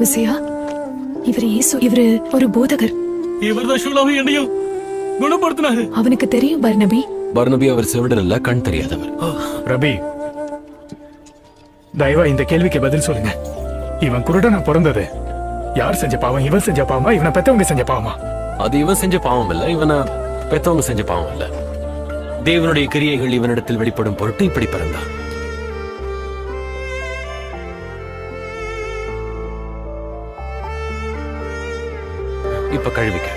மிஸ்ஸியா, இவர் இயேசு, இவரு ஒரு போதகர். இவர்தான் ஷூலாவை என்னையும் குணப்படுத்தினாரு. அவனுக்கு தெரியும் பர்னபி. பர்னபி அவர் செவிடன் இல்ல, கண் தெரியாதவர். ரபி, தயவா இந்த கேள்விக்கு பதில் சொல்லுங்க. இவன் குருடனா பிறந்தது யார் செஞ்ச பாவம்? இவன் செஞ்ச பாவமா, இவனை பெத்தவங்க செஞ்ச பாவமா? அது இவன் செஞ்ச பாவம் இல்ல, இவனை பெத்தவங்க செஞ்ச பாவம் இல்ல. தேவனுடைய கிரியைகள் இவனிடத்தில் வெளிப்படும் பொருட்டு இப்படி பிறந்தான். இப்ப கழுவிக்க.